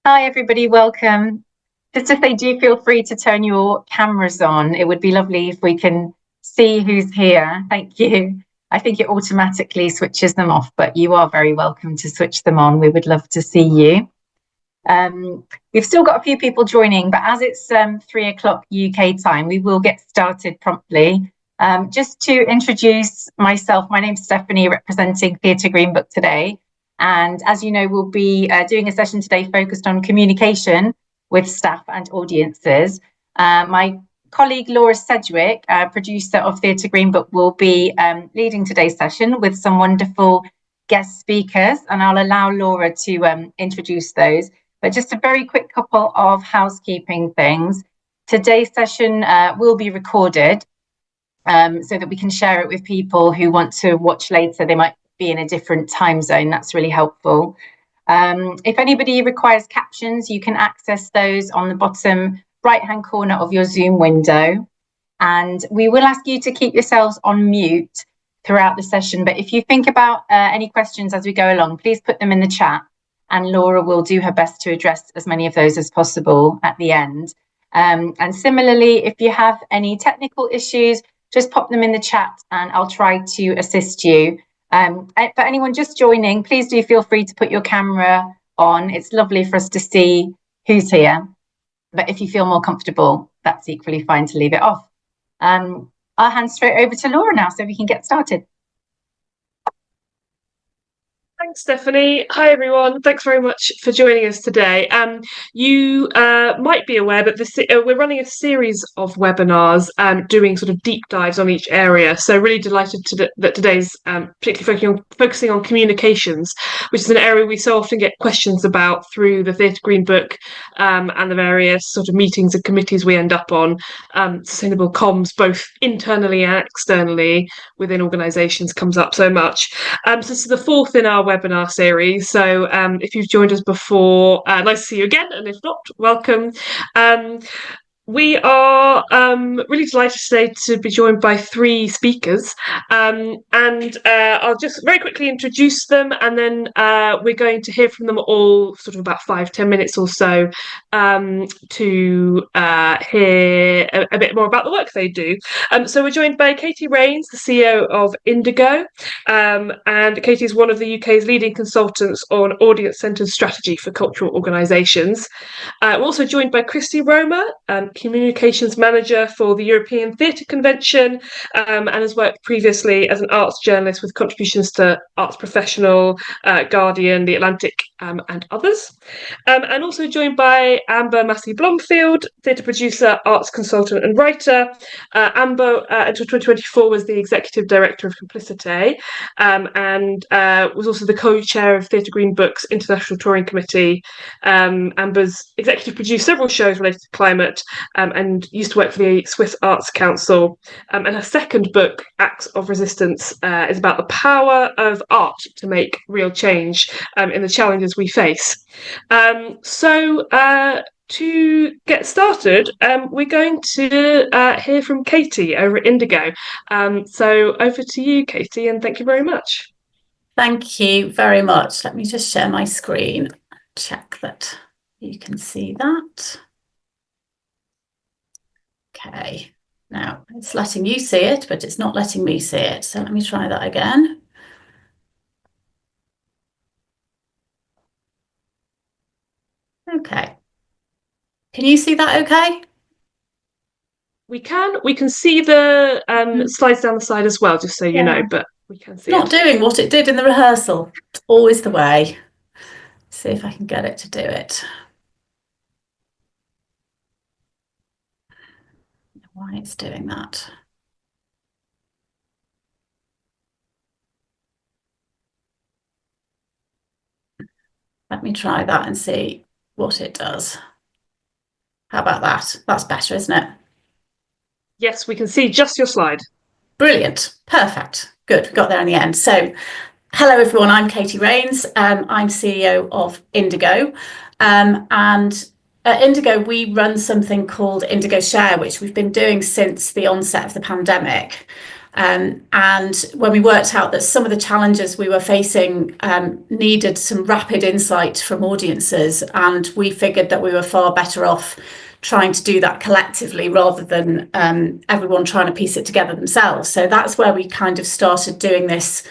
Hi, everybody. Welcome. Just to say, do feel free to turn your cameras on. It would be lovely if we can see who's here. Thank you. I think it automatically switches them off, but you are very welcome to switch them on. We would love to see you. We've still got a few people joining, but as it's 3 o'clock UK time, we will get started promptly. Just to introduce myself, my name's Stephanie, representing Theatre Green Book today. And as you know, we'll be doing a session today focused on communication with staff and audiences. My colleague Laura Sedgwick, producer of Theatre Green Book, will be leading today's session with some wonderful guest speakers, and I'll allow Laura to introduce those. But just a very quick couple of housekeeping things. Today's session will be recorded so that we can share it with people who want to watch later. They might be in a different time zone. That's really helpful. If anybody requires captions, you can access those on the bottom right-hand corner of your Zoom window. And we will ask you to keep yourselves on mute throughout the session. But if you think about any questions as we go along, please put them in the chat, and Laura will do her best to address as many of those as possible at the end. And similarly, if you have any technical issues, just pop them in the chat and I'll try to assist you. For anyone just joining, please do feel free to put your camera on. It's lovely for us to see who's here. But if you feel more comfortable, that's equally fine to leave it off. I'll hand straight over to Laura now so we can get started. Thanks, Stephanie. Hi, everyone. Thanks very much for joining us today. You might be aware that we're running a series of webinars doing sort of deep dives on each area. So really delighted that today's particularly focusing on communications, which is an area we so often get questions about through the Theatre Green Book and the various sort of meetings and committees we end up on. Sustainable comms, both internally and externally within organisations, comes up so much. So this is the fourth in our webinar series. So if you've joined us before, nice to see you again, and if not, welcome. We are really delighted today to be joined by three speakers, and I'll just very quickly introduce them, and then we're going to hear from them all sort of about 5-10 minutes or so to hear a bit more about the work they do. So we're joined by Katy Rains, the CEO of Indigo, and Katy is one of the UK's leading consultants on audience-centred strategy for cultural organisations. We're also joined by Christy Romer, Communications Manager for the European Theatre Convention, and has worked previously as an arts journalist with contributions to Arts Professional, Guardian, The Atlantic, and others. And also joined by Amber Massie-Blomfield, theatre producer, arts consultant and writer. Amber, until 2024, was the Executive Director of Complicité, and was also the co-chair of Theatre Green Book's International Touring Committee. Amber's executive produced several shows related to climate, and used to work for the Swiss Arts Council. And her second book, Acts of Resistance, is about the power of art to make real change in the challenges we face. So to get started, we're going to hear from Katy over at Indigo. So over to you, Katy, and thank you very much. Thank you very much. Let me just share my screen, check that you can see that. Okay, now it's letting you see it, but it's not letting me see it. So let me try that again. Okay. Can you see that okay? We can see the slides down the side as well, just so you know, but we can see Not doing what it did in the rehearsal. It's always the way. See if I can get it to do it. Why it's doing that. Let me try that and see what it does. How about that? That's better, isn't it? Yes, we can see just your slide. Brilliant. Perfect. Good. We got there in the end. So hello, everyone. I'm Katy Rains. I'm CEO of Indigo. And at Indigo, we run something called Indigo Share, which we've been doing since the onset of the pandemic. And when we worked out that some of the challenges we were facing needed some rapid insight from audiences, and we figured that we were far better off trying to do that collectively rather than everyone trying to piece it together themselves. So that's where we kind of started doing this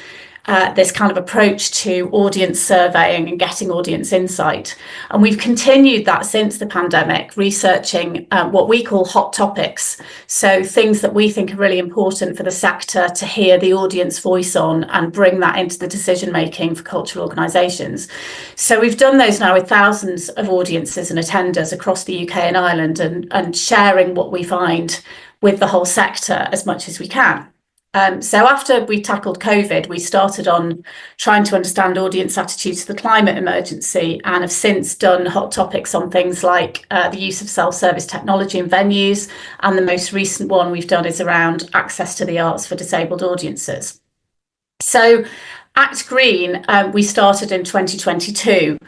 kind of approach to audience surveying and getting audience insight. And we've continued that since the pandemic, researching what we call hot topics. So things that we think are really important for the sector to hear the audience voice on and bring that into the decision making for cultural organisations. So we've done those now with thousands of audiences and attenders across the UK and Ireland, and sharing what we find with the whole sector as much as we can. So after we tackled COVID, we started on trying to understand audience attitudes to the climate emergency, and have since done hot topics on things like the use of self-service technology in venues. And the most recent one we've done is around access to the arts for disabled audiences. So Act Green, we started in 2022.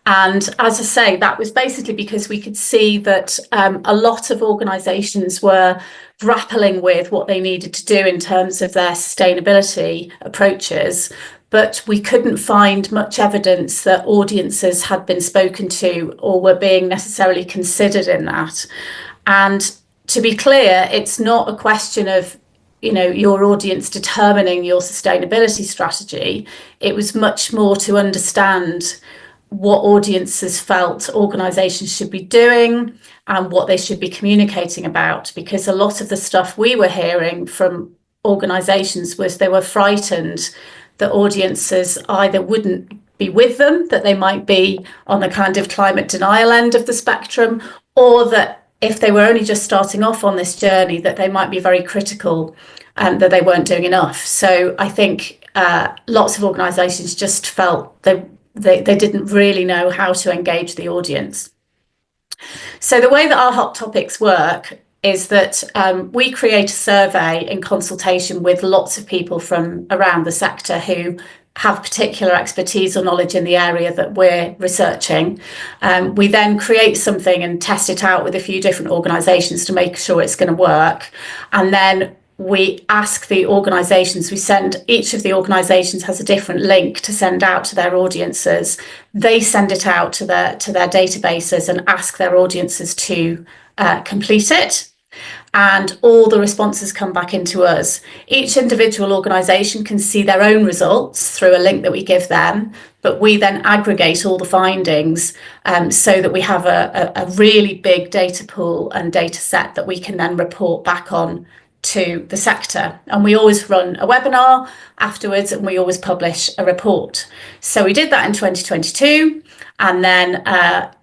And as I say, that was basically because we could see that a lot of organisations were grappling with what they needed to do in terms of their sustainability approaches, but we couldn't find much evidence that audiences had been spoken to or were being necessarily considered in that. And to be clear, it's not a question of your audience determining your sustainability strategy. It was much more to understand what audiences felt organisations should be doing and what they should be communicating about, because a lot of the stuff we were hearing from organisations was they were frightened that audiences either wouldn't be with them, that they might be on the kind of climate denial end of the spectrum, or that if they were only just starting off on this journey, that they might be very critical and that they weren't doing enough. So I think lots of organisations just felt they didn't really know how to engage the audience. So the way that our hot topics work is that we create a survey in consultation with lots of people from around the sector who have particular expertise or knowledge in the area that we're researching. We then create something and test it out with a few different organisations to make sure it's going to work. And then we ask the organisations, each of the organisations has a different link to send out to their audiences. They send it out to their databases and ask their audiences to complete it. And all the responses come back into us. Each individual organisation can see their own results through a link that we give them, but we then aggregate all the findings so that we have a really big data pool and data set that we can then report back on to the sector. And we always run a webinar afterwards, and we always publish a report. So we did that in 2022, and then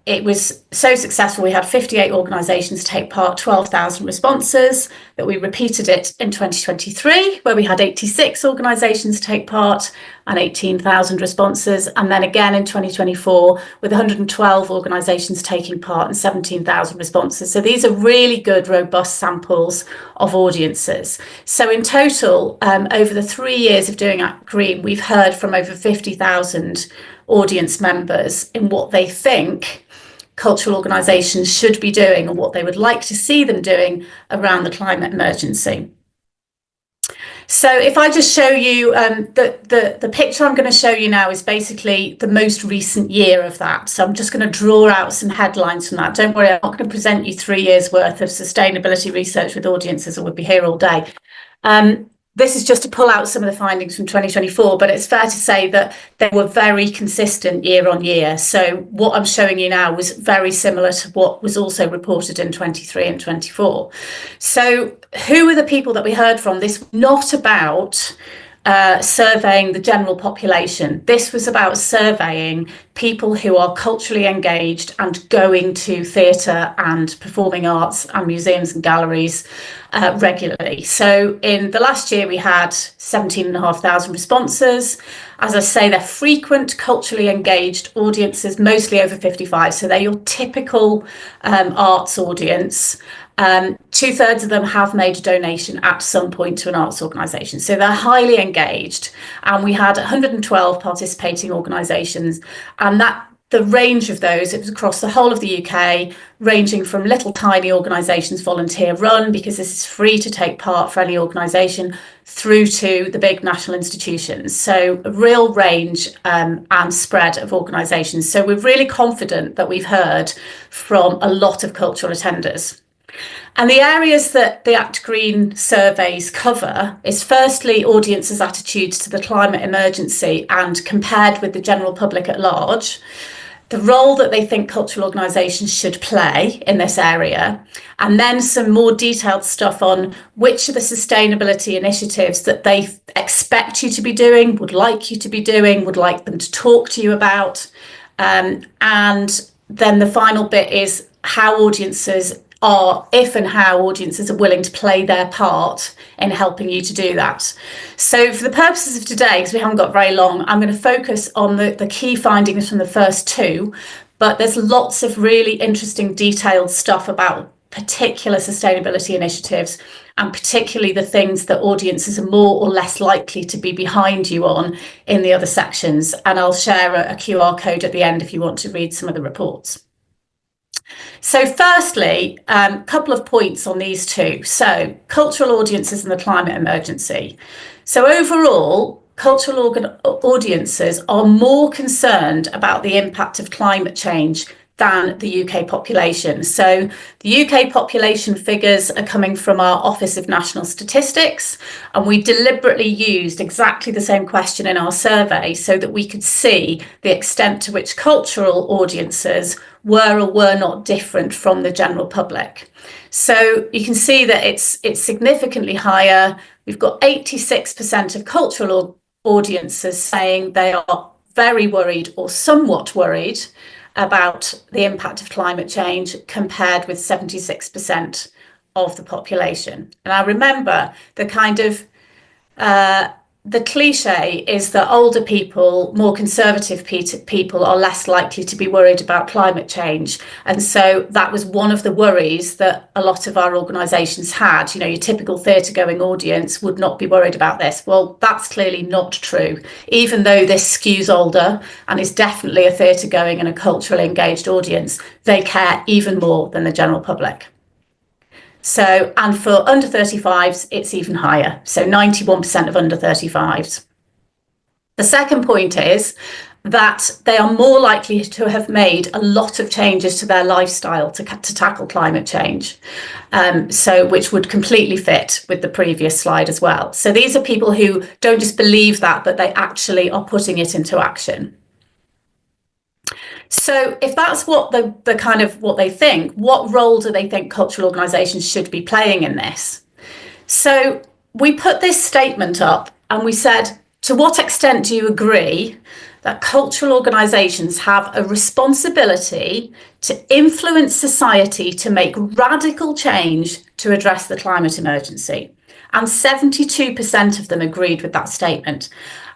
it was so successful. We had 58 organisations take part, 12,000 responses, that we repeated it in 2023, where we had 86 organisations take part and 18,000 responses, and then again in 2024 with 112 organisations taking part and 17,000 responses. So these are really good, robust samples of audiences. So in total, over the 3 years of doing Act Green, we've heard from over 50,000 audience members in what they think cultural organisations should be doing and what they would like to see them doing around the climate emergency. So if I just show you, the picture I'm going to show you now is basically the most recent year of that. So I'm just going to draw out some headlines from that. Don't worry, I'm not going to present you 3 years worth of sustainability research with audiences, or we'd be here all day. This is just to pull out some of the findings from 2024, but it's fair to say that they were very consistent year on year. So what I'm showing you now was very similar to what was also reported in 23 and 24. So who are the people that we heard from? This was not about surveying the general population. This was about surveying people who are culturally engaged and going to theatre and performing arts and museums and galleries regularly. So in the last year, we had 17,500 responses. As I say, they're frequent, culturally engaged audiences, mostly over 55. So they're your typical arts audience. 2/3 of them have made a donation at some point to an arts organisation. So they're highly engaged. And we had 112 participating organisations. And that the range of those, it was across the whole of the UK, ranging from little tiny organisations volunteer run, because this is free to take part for any organisation, through to the big national institutions. So a real range and spread of organisations. So we're really confident that we've heard from a lot of cultural attenders. And the areas that the Act Green surveys cover is firstly audiences' attitudes to the climate emergency and compared with the general public at large, the role that they think cultural organisations should play in this area, and then some more detailed stuff on which of the sustainability initiatives that they expect you to be doing, would like you to be doing, would like them to talk to you about. And then the final bit is how audiences are, if and how audiences are willing to play their part in helping you to do that. So for the purposes of today, because we haven't got very long, I'm going to focus on the key findings from the first two, but there's lots of really interesting detailed stuff about particular sustainability initiatives, and particularly the things that audiences are more or less likely to be behind you on in the other sections. And I'll share a QR code at the end if you want to read some of the reports. So firstly, a couple of points on these two. So cultural audiences and the climate emergency. So overall, cultural audiences are more concerned about the impact of climate change than the UK population. So the UK population figures are coming from our Office of National Statistics, and we deliberately used exactly the same question in our survey so that we could see the extent to which cultural audiences were or were not different from the general public. So you can see that it's significantly higher. We've got 86% of cultural audiences saying they are very worried or somewhat worried about the impact of climate change, compared with 76% of the population. And I remember the kind of the cliche is that older people, more conservative people, are less likely to be worried about climate change. And so that was one of the worries that a lot of our organisations had. You know, your typical theatre going audience would not be worried about this. Well, that's clearly not true. Even though this skews older and is definitely a theatre going and a culturally engaged audience, they care even more than the general public. So, and for under 35s, it's even higher. So 91% of under 35s. The second point is that they are more likely to have made a lot of changes to their lifestyle to tackle climate change. Which would completely fit with the previous slide as well. So these are people who don't just believe that, but they actually are putting it into action. So if that's what the kind of what they think, what role do they think cultural organisations should be playing in this? So we put this statement up and we said, to what extent do you agree that cultural organisations have a responsibility to influence society to make radical change to address the climate emergency? And 72% of them agreed with that statement.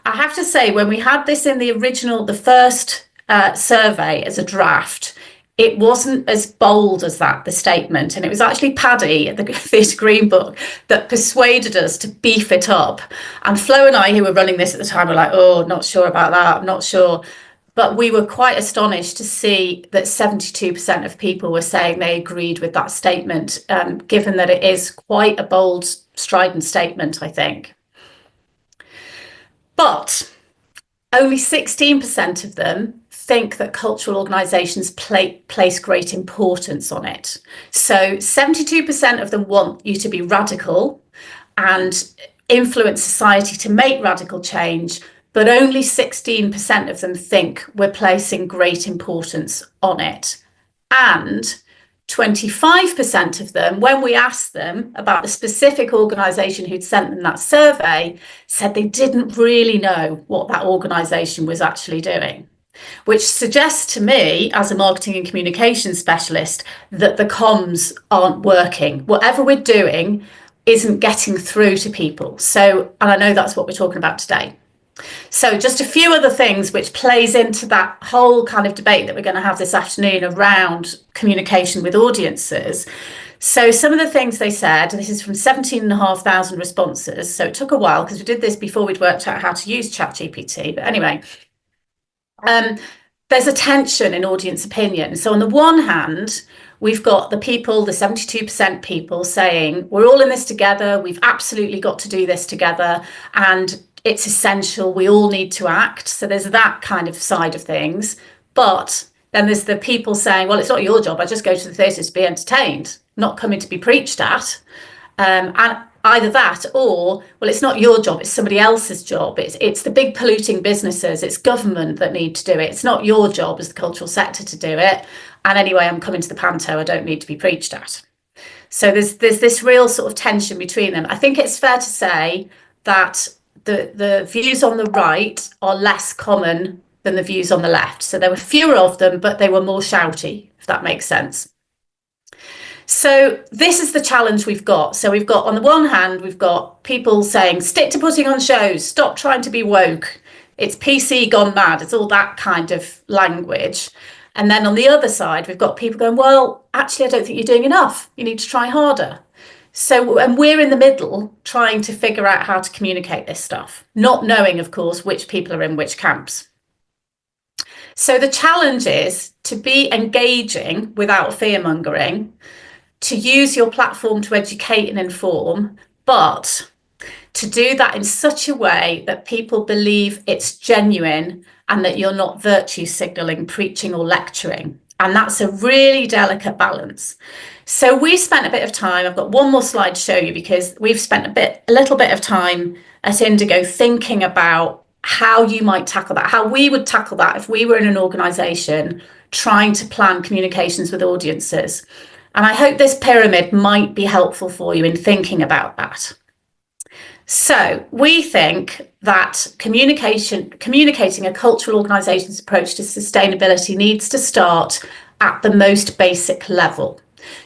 I have to say, when we had this in the first survey as a draft, it wasn't as bold as that, the statement, and it was actually Paddy at the Theatre Green book that persuaded us to beef it up. And Flo and I, who were running this at the time, were like, oh, not sure about that, I'm not sure. But we were quite astonished to see that 72% of people were saying they agreed with that statement, given that it is quite a bold, strident statement, I think. But only 16% of them think that cultural organisations place great importance on it. So 72% of them want you to be radical and influence society to make radical change, but only 16% of them think we're placing great importance on it. And 25% of them, when we asked them about the specific organisation who'd sent them that survey, said they didn't really know what that organisation was actually doing, which suggests to me, as a marketing and communications specialist, that the comms aren't working. Whatever we're doing isn't getting through to people. So, and I know that's what we're talking about today. So just a few other things which plays into that whole kind of debate that we're going to have this afternoon around communication with audiences. So some of the things they said, this is from 17,500 responses. So it took a while because we did this before we'd worked out how to use ChatGPT. But anyway, there's a tension in audience opinion. So on the one hand, we've got the people, the 72% people saying, we're all in this together, we've absolutely got to do this together, and it's essential, we all need to act. So there's that kind of side of things. But then there's the people saying, well, it's not your job, I just go to the theatre to be entertained, not coming to be preached at. And either that or, well, it's not your job, it's somebody else's job. It's the big polluting businesses, it's government that need to do it. It's not your job as the cultural sector to do it. And anyway, I'm coming to the panto, I don't need to be preached at. So there's this real sort of tension between them. I think it's fair to say that the views on the right are less common than the views on the left. So there were fewer of them, but they were more shouty, if that makes sense. So this is the challenge we've got. So we've got, on the one hand, we've got people saying, stick to putting on shows, stop trying to be woke. It's PC gone mad. It's all that kind of language. And then on the other side, we've got people going, well, actually, I don't think you're doing enough. You need to try harder. So, and we're in the middle trying to figure out how to communicate this stuff, not knowing, of course, which people are in which camps. So the challenge is to be engaging without fear-mongering, to use your platform to educate and inform, but to do that in such a way that people believe it's genuine and that you're not virtue signalling, preaching or lecturing. And that's a really delicate balance. So we spent a bit of time, I've got one more slide to show you, because we've spent a little bit of time at Indigo thinking about how you might tackle that, how we would tackle that if we were in an organisation trying to plan communications with audiences. And I hope this pyramid might be helpful for you in thinking about that. So we think that communicating a cultural organisation's approach to sustainability needs to start at the most basic level.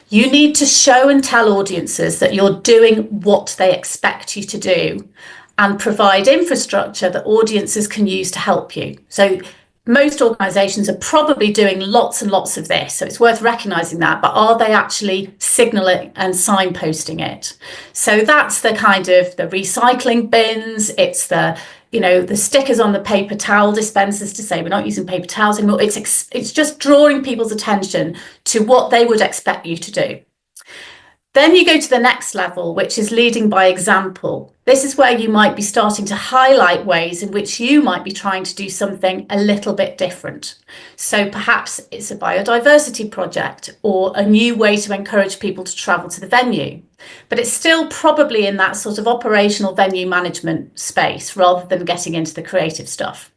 You need to show and tell audiences that you're doing what they expect you to do and provide infrastructure that audiences can use to help you. So most organisations are probably doing lots and lots of this, so it's worth recognising that, but are they actually signalling and signposting it? So that's the kind of the recycling bins, it's the, you know, the stickers on the paper towel dispensers to say we're not using paper towels anymore. It's just drawing people's attention to what they would expect you to do. Then you go to the next level, which is leading by example. This is where you might be starting to highlight ways in which you might be trying to do something a little bit different. So perhaps it's a biodiversity project or a new way to encourage people to travel to the venue. But it's still probably in that sort of operational venue management space rather than getting into the creative stuff.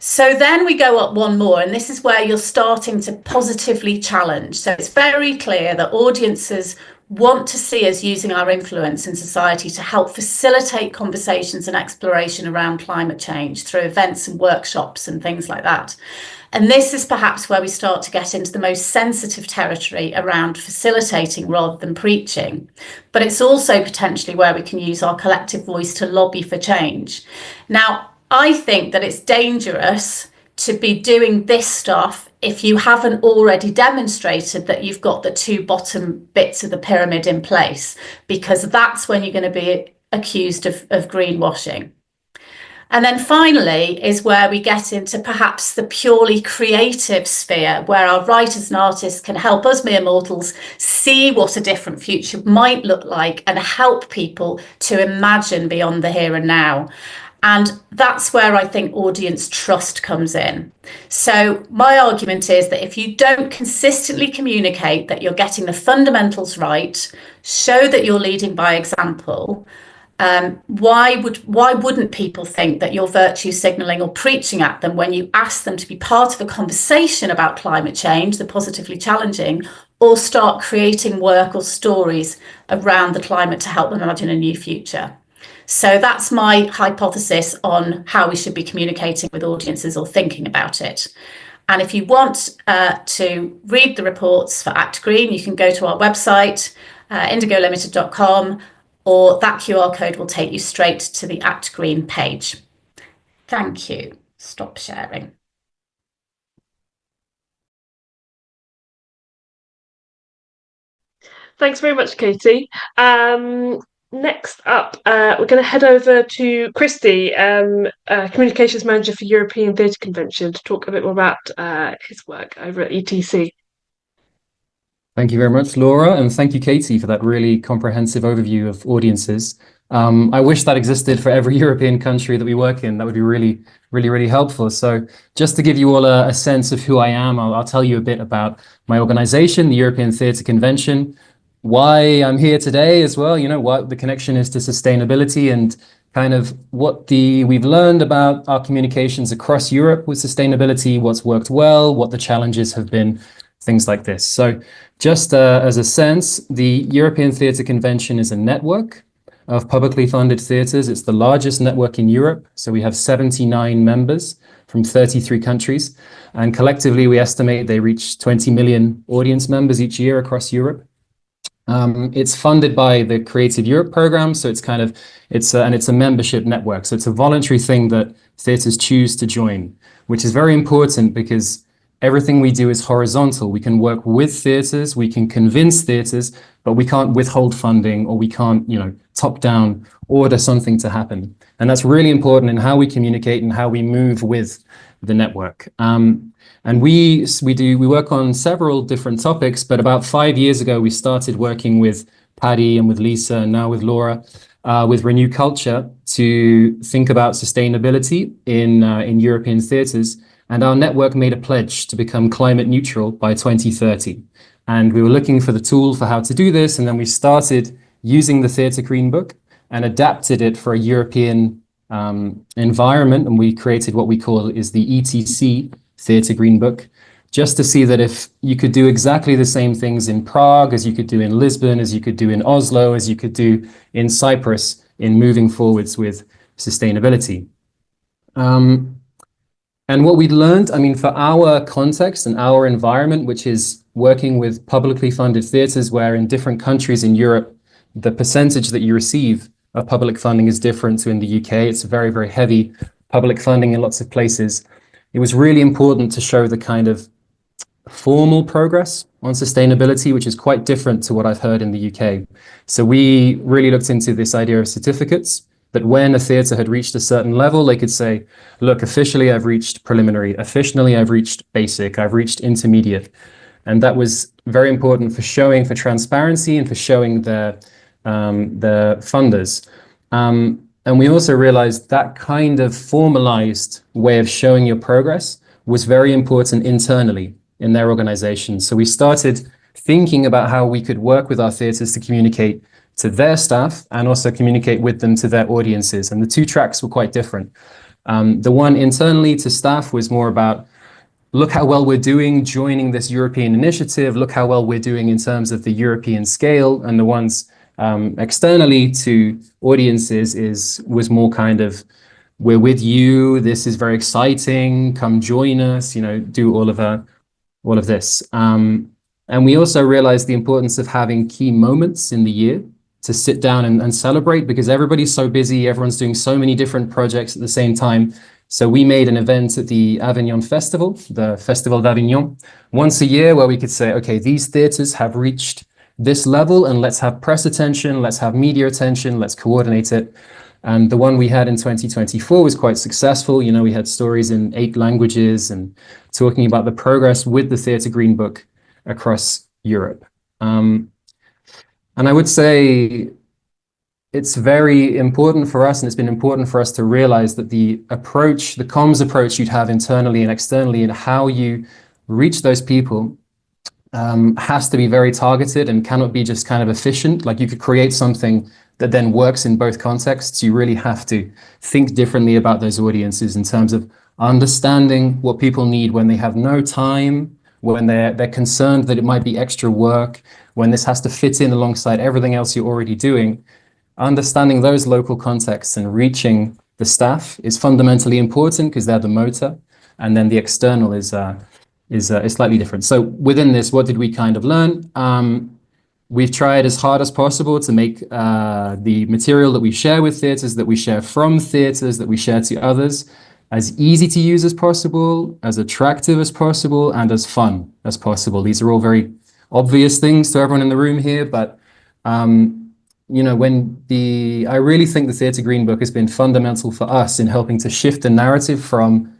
So then we go up one more, and this is where you're starting to positively challenge. So it's very clear that audiences want to see us using our influence in society to help facilitate conversations and exploration around climate change through events and workshops and things like that. And this is perhaps where we start to get into the most sensitive territory around facilitating rather than preaching. But it's also potentially where we can use our collective voice to lobby for change. Now, I think that it's dangerous to be doing this stuff if you haven't already demonstrated that you've got the two bottom bits of the pyramid in place, because that's when you're going to be accused of greenwashing. And then finally is where we get into perhaps the purely creative sphere, where our writers and artists can help us mere mortals see what a different future might look like and help people to imagine beyond the here and now. And that's where I think audience trust comes in. So my argument is that if you don't consistently communicate that you're getting the fundamentals right, show that you're leading by example, why wouldn't people think that you're virtue signalling or preaching at them when you ask them to be part of a conversation about climate change, the positively challenging, or start creating work or stories around the climate to help them imagine a new future? So that's my hypothesis on how we should be communicating with audiences or thinking about it. And if you want to read the reports for Act Green, you can go to our website, indigolimited.com, or that QR code will take you straight to the Act Green page. Thank you. Stop sharing. Thanks very much, Katy. next up, we're going to head over to Christy, Communications Manager for European Theatre Convention, to talk a bit more about his work over at ETC. Thank you very much, Laura, and thank you, Katy, for that really comprehensive overview of audiences. I wish that existed for every European country that we work in. That would be really, really, really helpful. So just to give you all a sense of who I am, I'll tell you a bit about my organization, the European Theatre Convention, why I'm here today as well, you know, what the connection is to sustainability, and kind of what we've learned about our communications across Europe with sustainability, what's worked well, what the challenges have been, things like this. So just as a sense, the European Theatre Convention is a network of publicly funded theatres. It's the largest network in Europe. So we have 79 members from 33 countries. And collectively, we estimate they reach 20 million audience members each year across Europe. It's funded by the Creative Europe program. So it's a membership network. So it's a voluntary thing that theatres choose to join, which is very important because everything we do is horizontal. We can work with theatres, we can convince theatres, but we can't withhold funding, or we can't, you know, top down order something to happen. And that's really important in how we communicate and how we move with the network. And we work on several different topics, but about 5 years ago, we started working with Paddy and with Lisa and now with Laura, with Renew Culture, to think about sustainability in European theatres. And our network made a pledge to become climate neutral by 2030. And we were looking for the tool for how to do this. And then we started using the Theatre Green Book and adapted it for a European environment. And we created what we call is the ETC Theatre Green Book, just to see that if you could do exactly the same things in Prague as you could do in Lisbon, as you could do in Oslo, as you could do in Cyprus, in moving forwards with sustainability. And what we learned, I mean, for our context and our environment, which is working with publicly funded theatres, where in different countries in Europe, the percentage that you receive of public funding is different to in the UK. It's very, very heavy public funding in lots of places. It was really important to show the kind of formal progress on sustainability, which is quite different to what I've heard in the UK. So we really looked into this idea of certificates, that when a theatre had reached a certain level, they could say, look, officially I've reached preliminary, officially I've reached basic, I've reached intermediate. And that was very important for showing, for transparency and for showing the funders. And we also realized that kind of formalized way of showing your progress was very important internally in their organization. So we started thinking about how we could work with our theatres to communicate to their staff and also communicate with them to their audiences. And the two tracks were quite different. The one internally to staff was more about, look how well we're doing joining this European initiative, look how well we're doing in terms of the European scale. And the ones externally to audiences was more kind of, we're with you, this is very exciting, come join us, you know, do all of this. And we also realized the importance of having key moments in the year to sit down and celebrate, because everybody's so busy, everyone's doing so many different projects at the same time. So we made an event at the Avignon Festival, the Festival d'Avignon, once a year, where we could say, okay, these theatres have reached this level and let's have press attention, let's have media attention, let's coordinate it. And the one we had in 2024 was quite successful. You know, we had stories in 8 languages and talking about the progress with the Theatre Green Book across Europe. And I would say it's very important for us, and it's been important for us to realize that the approach, the comms approach you'd have internally and externally, and how you reach those people has to be very targeted and cannot be just kind of efficient. Like, you could create something that then works in both contexts. You really have to think differently about those audiences in terms of understanding what people need when they have no time, when they're concerned that it might be extra work, when this has to fit in alongside everything else you're already doing. Understanding those local contexts and reaching the staff is fundamentally important because they're the motor, and then the external is slightly different. So within this, what did we kind of learn? We've tried as hard as possible to make the material that we share with theatres, that we share from theatres, that we share to others, as easy to use as possible, as attractive as possible, and as fun as possible. These are all very obvious things to everyone in the room here, but I really think the Theatre Green Book has been fundamental for us in helping to shift the narrative from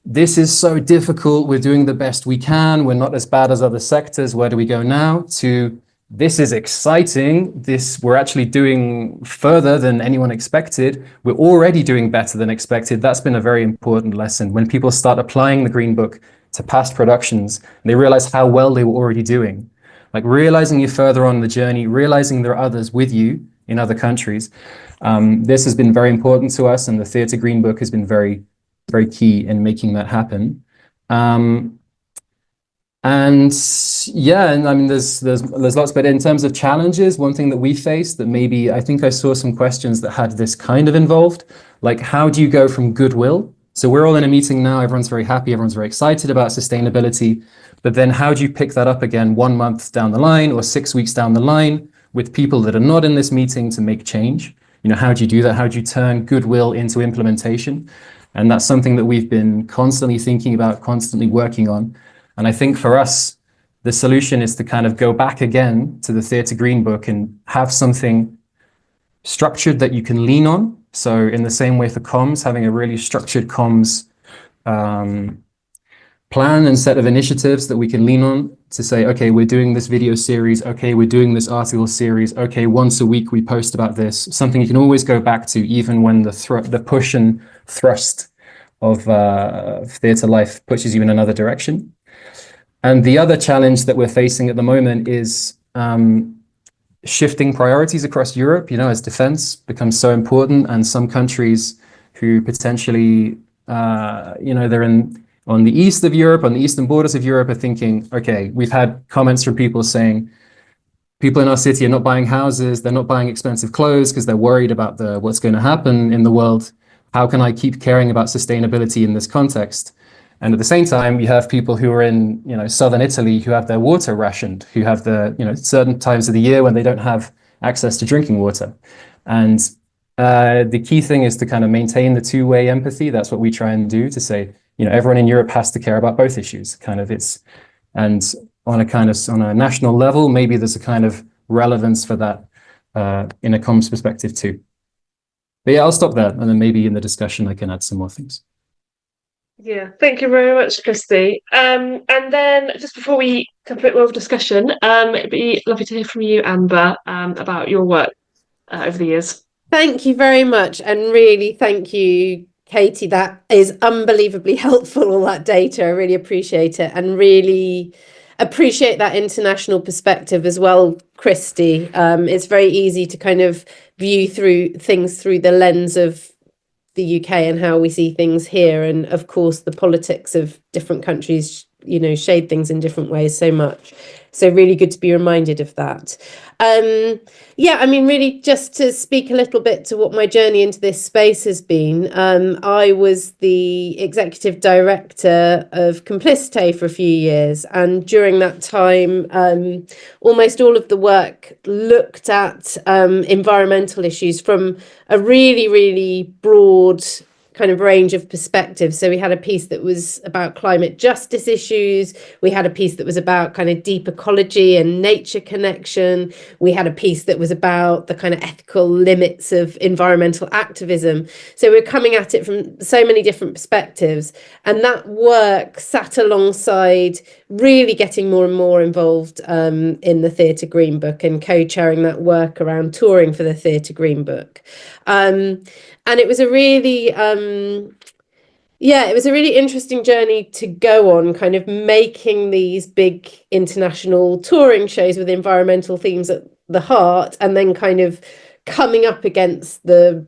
this is so difficult, we're doing the best we can, we're not as bad as other sectors, where do we go now, to this is exciting, we're actually doing further than anyone expected, we're already doing better than expected. That's been a very important lesson. When people start applying the Green Book to past productions, they realize how well they were already doing. Like realizing you're further on the journey, realizing there are others with you in other countries. This has been very important to us, and the Theatre Green Book has been very, very key in making that happen. And I mean, there's lots, but in terms of challenges, one thing that we faced that maybe, I think I saw some questions that had this kind of involved, like how do you go from goodwill? So we're all in a meeting now, everyone's very happy, everyone's very excited about sustainability, but then how do you pick that up again 1 month down the line or 6 weeks down the line with people that are not in this meeting to make change? How do you do that? How do you turn goodwill into implementation? And that's something that we've been constantly thinking about, constantly working on. And I think for us, the solution is to kind of go back again to the Theatre Green Book and have something structured that you can lean on. So in the same way for comms, having a really structured comms plan and set of initiatives that we can lean on to say, okay, we're doing this video series, okay, we're doing this article series, okay, once a week we post about this, something you can always go back to even when the push and thrust of theatre life pushes you in another direction. And the other challenge that we're facing at the moment is shifting priorities across Europe, as defense becomes so important, and some countries who potentially, they're on the east of Europe, on the eastern borders of Europe, are thinking, okay, we've had comments from people saying, people in our city are not buying houses, they're not buying expensive clothes because they're worried about what's going to happen in the world. How can I keep caring about sustainability in this context? And at the same time, you have people who are in, southern Italy who have their water rationed, who have certain times of the year when they don't have access to drinking water. And the key thing is to kind of maintain the two-way empathy. That's what we try and do, to say, everyone in Europe has to care about both issues. And on a national level, maybe there's a kind of relevance for that in a comms perspective too. But yeah, I'll stop there, and then maybe in the discussion I can add some more things. Yeah, thank you very much, Christy. And then just before we have a bit more of a discussion, it'd be lovely to hear from you, Amber, about your work over the years. Thank you very much, and really thank you, Katy. That is unbelievably helpful, all that data. I really appreciate it, and really appreciate that international perspective as well, Christy. It's very easy to kind of view things through the lens of the UK and how we see things here, and of course the politics of different countries shade things in different ways so much. So really good to be reminded of that. Really just to speak a little bit to what my journey into this space has been. I was the executive director of Complicité for a few years, and during that time almost all of the work looked at environmental issues from a really, really broad kind of range of perspectives. So we had a piece that was about climate justice issues. We had a piece that was about kind of deep ecology and nature connection. We had a piece that was about the kind of ethical limits of environmental activism. So we're coming at it from so many different perspectives. And that work sat alongside really getting more and more involved in the Theatre Green Book and co-chairing that work around touring for the Theatre Green Book. And it was a really, it was a really interesting journey to go on, kind of making these big international touring shows with environmental themes at the heart, and then kind of coming up against the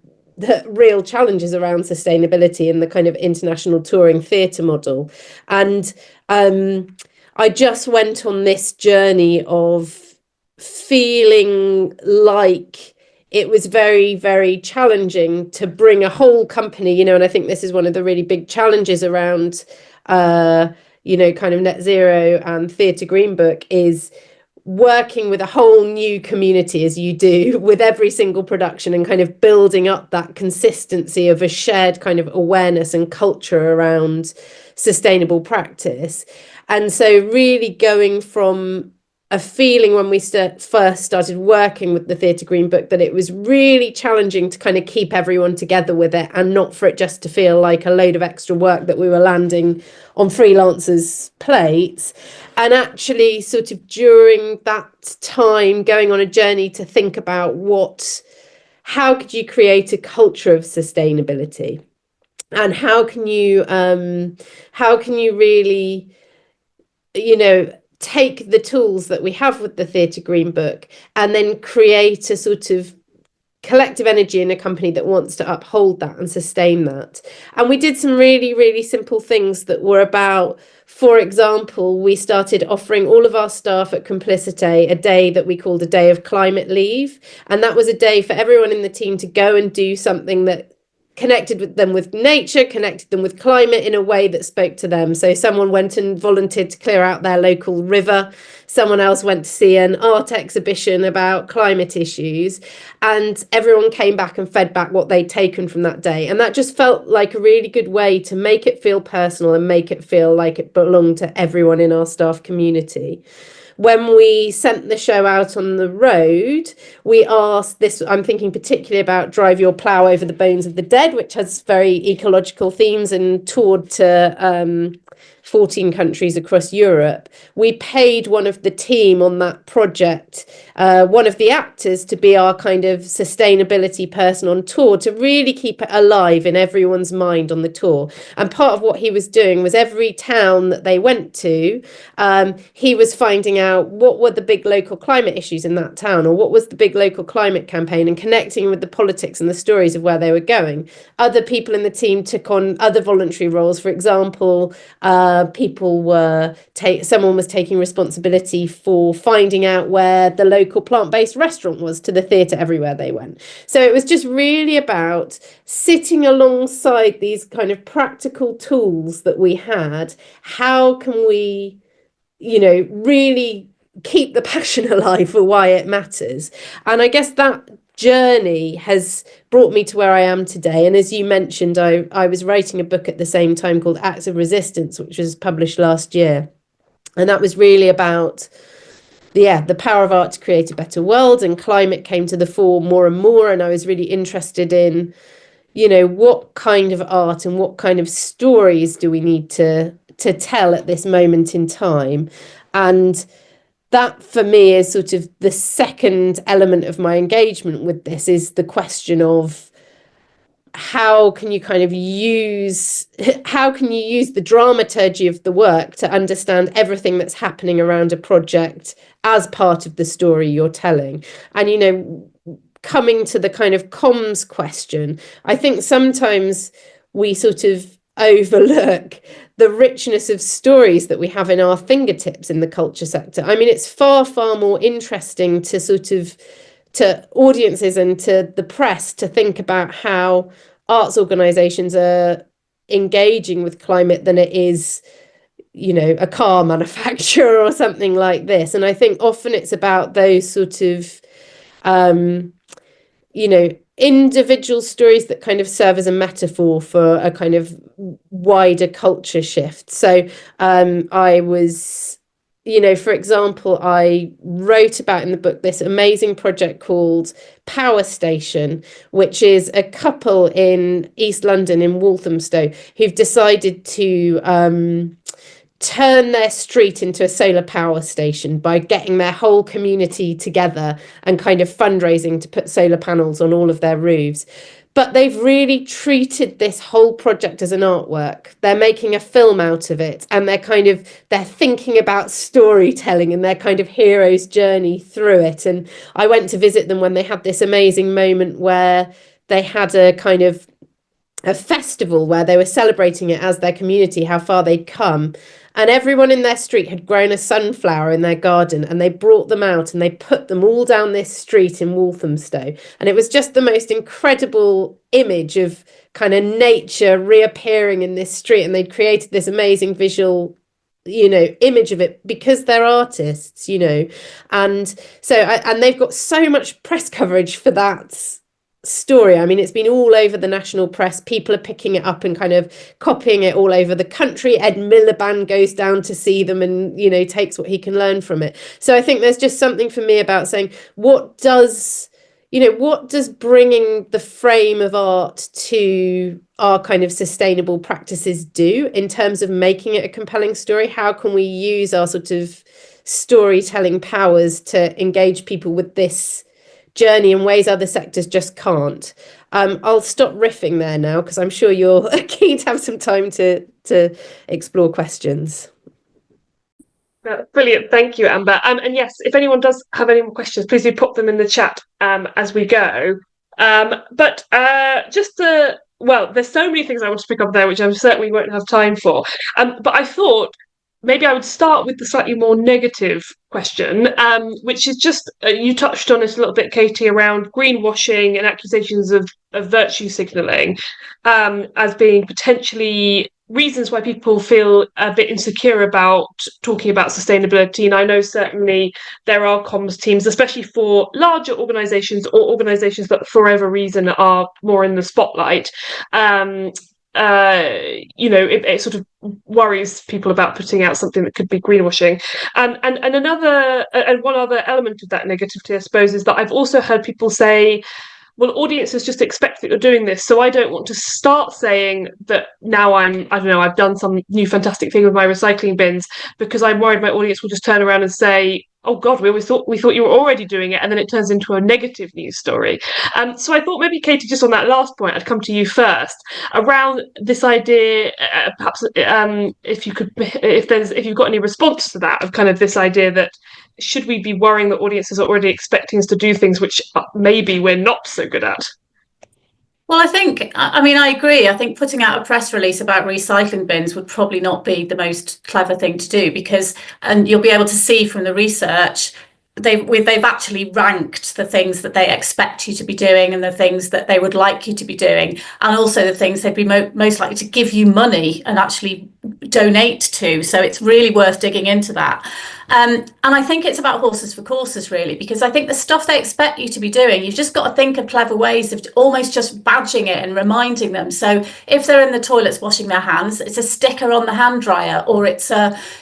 real challenges around sustainability and the kind of international touring theatre model. And I just went on this journey of feeling like it was very, very challenging to bring a whole company, and I think this is one of the really big challenges around, kind of net zero and Theatre Green Book, is working with a whole new community as you do with every single production, and kind of building up that consistency of a shared kind of awareness and culture around sustainable practice. And so really going from a feeling when we first started working with the Theatre Green Book that it was really challenging to kind of keep everyone together with it, and not for it just to feel like a load of extra work that we were landing on freelancers' plates. And actually sort of during that time going on a journey to think about how could you create a culture of sustainability, and how can you really, take the tools that we have with the Theatre Green Book and then create a sort of collective energy in a company that wants to uphold that and sustain that. And we did some really, really simple things that were about, for example, we started offering all of our staff at Complicité a day that we called a day of climate leave. And that was a day for everyone in the team to go and do something that connected with them with nature, connected them with climate in a way that spoke to them. So someone went and volunteered to clear out their local river. Someone else went to see an art exhibition about climate issues, and everyone came back and fed back what they'd taken from that day. And that just felt like a really good way to make it feel personal and make it feel like it belonged to everyone in our staff community. When we sent the show out on the road, we asked this, I'm thinking particularly about Drive Your Plough Over the Bones of the Dead, which has very ecological themes and toured to 14 countries across Europe. We paid one of the team on that project, one of the actors, to be our kind of sustainability person on tour, to really keep it alive in everyone's mind on the tour. And part of what he was doing was every town that they went to, he was finding out what were the big local climate issues in that town, or what was the big local climate campaign, and connecting with the politics and the stories of where they were going. Other people in the team took on other voluntary roles. For example, someone was taking responsibility for finding out where the local plant-based restaurant was to the theatre everywhere they went. So it was just really about sitting alongside these kind of practical tools that we had. How can we, really keep the passion alive for why it matters? And I guess that journey has brought me to where I am today. And as you mentioned, I was writing a book at the same time called Acts of Resistance, which was published last year. And that was really about the power of art to create a better world, and climate came to the fore more and more. And I was really interested in, what kind of art and what kind of stories do we need to tell at this moment in time. And that for me is sort of the second element of my engagement with this, is the question of how can you use the dramaturgy of the work to understand everything that's happening around a project as part of the story you're telling. And coming to the kind of comms question, I think sometimes we sort of overlook the richness of stories that we have in our fingertips in the culture sector. I mean, it's far, far more interesting to audiences and to the press to think about how arts organisations are engaging with climate than it is, a car manufacturer or something like this. And I think often it's about those sort of, individual stories that kind of serve as a metaphor for a kind of wider culture shift. So I was, for example, I wrote about in the book this amazing project called Power Station, which is a couple in East London in Walthamstow who've decided to turn their street into a solar power station by getting their whole community together and kind of fundraising to put solar panels on all of their roofs. But they've really treated this whole project as an artwork. They're making a film out of it, and they're thinking about storytelling and their kind of hero's journey through it. And I went to visit them when they had this amazing moment where they had a kind of a festival where they were celebrating it as their community, how far they'd come. And everyone in their street had grown a sunflower in their garden, and they brought them out and they put them all down this street in Walthamstow. And it was just the most incredible image of kind of nature reappearing in this street. And they'd created this amazing visual, image of it because they're artists, and so, and they've got so much press coverage for that story. I mean, it's been all over the national press. People are picking it up and kind of copying it all over the country. Ed Miliband goes down to see them and, you know, takes what he can learn from it. So I think there's just something for me about saying, what does bringing the frame of art to our kind of sustainable practices do in terms of making it a compelling story? How can we use our sort of storytelling powers to engage people with this journey in ways other sectors just can't? I'll stop riffing there now because I'm sure you're keen to have some time to explore questions. Brilliant, thank you, Amber. And yes, if anyone does have any more questions, please do pop them in the chat as we go. But there's so many things I want to pick up there, which I certainly won't have time for. But I thought maybe I would start with the slightly more negative question, which is just, you touched on it a little bit, Katy, around greenwashing and accusations of virtue signalling as being potentially reasons why people feel a bit insecure about talking about sustainability. And I know certainly there are comms teams, especially for larger organisations or organisations that for whatever reason are more in the spotlight. It sort of worries people about putting out something that could be greenwashing. And one other element of that negativity, I suppose, is that I've also heard people say, well, audiences just expect that you're doing this, so I don't want to start saying that now I've done some new fantastic thing with my recycling bins because I'm worried my audience will just turn around and say, oh God, we thought you were already doing it, and then it turns into a negative news story. So I thought maybe, Katy, just on that last point, I'd come to you first around this idea. Perhaps if you've got any response to that, of kind of this idea that should we be worrying that audiences are already expecting us to do things which maybe we're not so good at? Well, I agree. I think putting out a press release about recycling bins would probably not be the most clever thing to do and you'll be able to see from the research, they've actually ranked the things that they expect you to be doing and the things that they would like you to be doing, and also the things they'd be most likely to give you money and actually donate to. So it's really worth digging into that. And I think it's about horses for courses, really, because I think the stuff they expect you to be doing, you've just got to think of clever ways of almost just badging it and reminding them. So if they're in the toilets washing their hands, it's a sticker on the hand dryer, or it's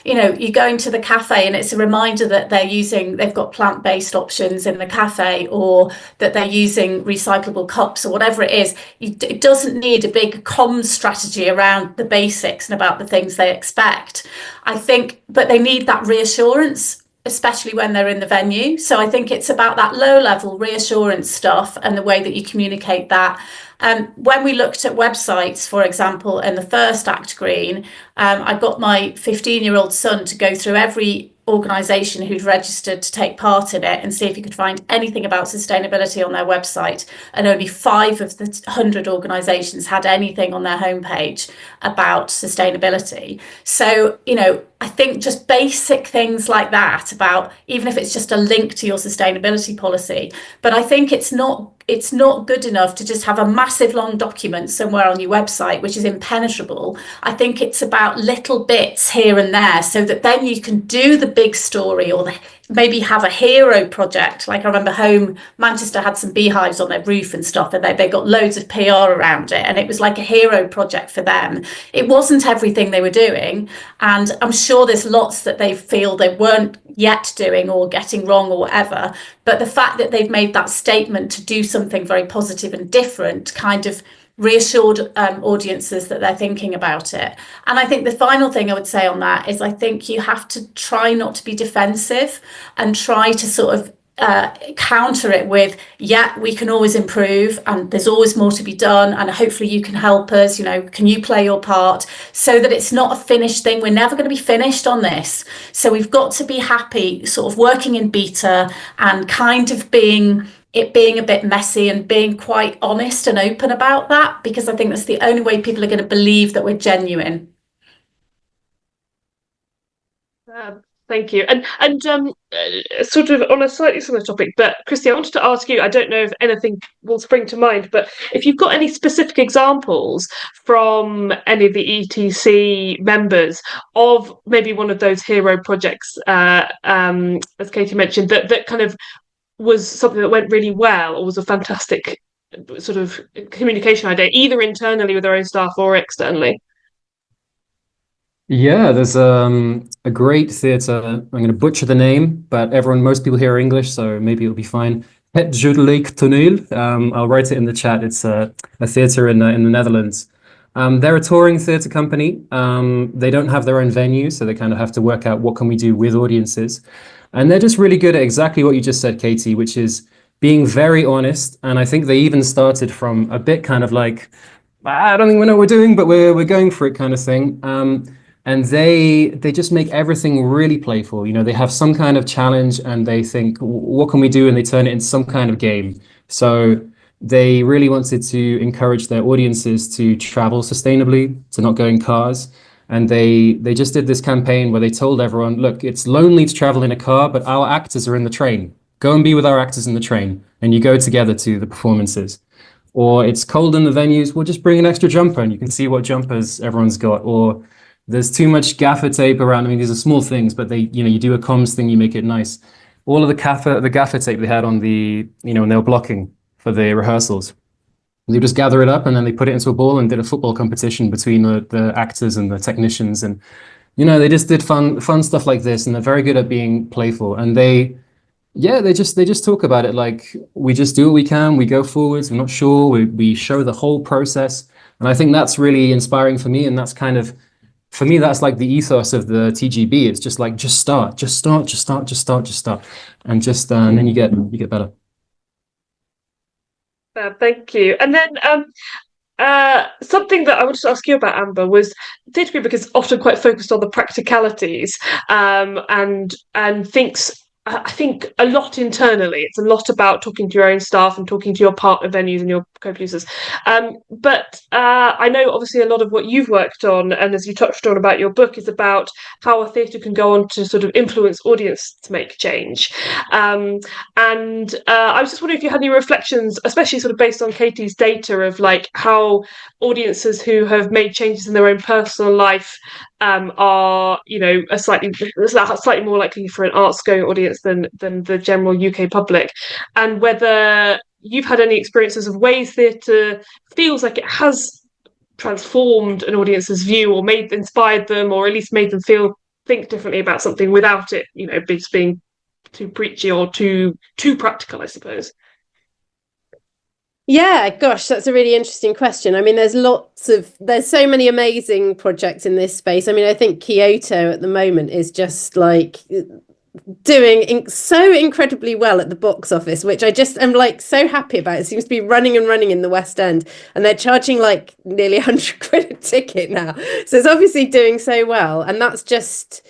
you go into the cafe and it's a reminder that they've got plant-based options in the cafe, or that they're using recyclable cups, or whatever it is. It doesn't need a big comms strategy around the basics and about the things they expect, I think, but they need that reassurance, especially when they're in the venue. So I think it's about that low-level reassurance stuff and the way that you communicate that. When we looked at websites, for example, in the first Act Green, I got my 15-year-old son to go through every organisation who'd registered to take part in it and see if he could find anything about sustainability on their website, and only 5 of the 100 organisations had anything on their homepage about sustainability. So, I think just basic things like that, about even if it's just a link to your sustainability policy. But I think it's not good enough to just have a massive long document somewhere on your website which is impenetrable. I think it's about little bits here and there, so that then you can do the big story, or maybe have a hero project. Like I remember Manchester had some beehives on their roof and stuff, and they got loads of PR around it, and it was like a hero project for them. It wasn't everything they were doing, and I'm sure there's lots that they feel they weren't yet doing or getting wrong or whatever, but the fact that they've made that statement to do something very positive and different kind of reassured audiences that they're thinking about it. And I think the final thing I would say on that is, I think you have to try not to be defensive and try to sort of counter it with, we can always improve, and there's always more to be done, and hopefully you can help us, can you play your part, so that it's not a finished thing. We're never going to be finished on this, so we've got to be happy sort of working in beta and kind of being a bit messy and being quite honest and open about that, because I think that's the only way people are going to believe that we're genuine. Thank you. And sort of on a slightly similar topic, but Christy, I wanted to ask you, I don't know if anything will spring to mind, but if you've got any specific examples from any of the ETC members of maybe one of those hero projects, as Katy mentioned, that kind of was something that went really well, or was a fantastic sort of communication idea, either internally with their own staff or externally? Yeah, there's a great theatre. I'm going to butcher the name, but most people here are English, so maybe it'll be fine. Het Zuidelijk Toneel. I'll write it in the chat. It's a theatre in the Netherlands. They're a touring theatre company. They don't have their own venue, so they kind of have to work out what can we do with audiences. And they're just really good at exactly what you just said, Katy, which is being very honest. And I think they even started from a bit kind of like, I don't think we know what we're doing, but we're going for it kind of thing. And they just make everything really playful. You know, they have some kind of challenge and they think, what can we do? And they turn it into some kind of game. So they really wanted to encourage their audiences to travel sustainably, to not go in cars. And they just did this campaign where they told everyone, look, it's lonely to travel in a car, but our actors are in the train. Go and be with our actors in the train. And you go together to the performances. Or it's cold in the venues, we'll just bring an extra jumper and you can see what jumpers everyone's got. Or there's too much gaffer tape around. I mean, these are small things, but you do a comms thing, you make it nice. All of the gaffer tape they had on when they were blocking for the rehearsals. They just gather it up and then they put it into a ball and did a football competition between the actors and the technicians. And, they just did fun stuff like this. And they're very good at being playful. And they just talk about it like, we just do what we can. We go forwards. We're not sure. We show the whole process. And I think that's really inspiring for me. And that's kind of, for me, that's like the ethos of the TGB. It's just like, just start. And then you get better. Thank you. And then something that I wanted to ask you about, Amber, was Theatre Group is often quite focused on the practicalities and thinks, I think, a lot internally. It's a lot about talking to your own staff and talking to your partner venues and your co-producers. But I know obviously a lot of what you've worked on, and as you touched on about your book, is about how a theatre can go on to sort of influence audience to make change. And I was just wondering if you had any reflections, especially sort of based on Katy's data of like how audiences who have made changes in their own personal life are, slightly more likely for an arts-going audience than the general UK public, and whether you've had any experiences of ways theatre feels like it has transformed an audience's view or inspired them, or at least made them think differently about something without it, just being too preachy or too practical, I suppose. Yeah, gosh, that's a really interesting question. I mean, there's so many amazing projects in this space. I mean, I think Kyoto at the moment is just like doing so incredibly well at the box office, which I just am like so happy about. It seems to be running in the West End, and they're charging like nearly 100 quid a ticket now. So it's obviously doing so well. And that's just,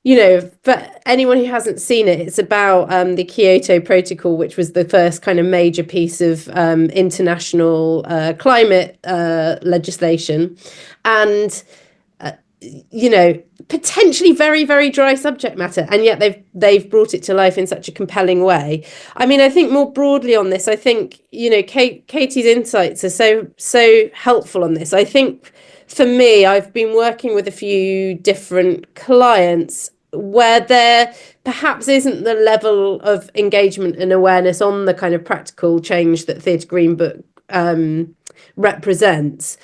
for anyone who hasn't seen it, it's about the Kyoto Protocol, which was the first kind of major piece of international climate legislation. And potentially very, very dry subject matter, and yet they've brought it to life in such a compelling way. I mean, I think more broadly on this, I think Katy's insights are so helpful on this. I think for me, I've been working with a few different clients where there perhaps isn't the level of engagement and awareness on the kind of practical change that Theatre Green Book represents.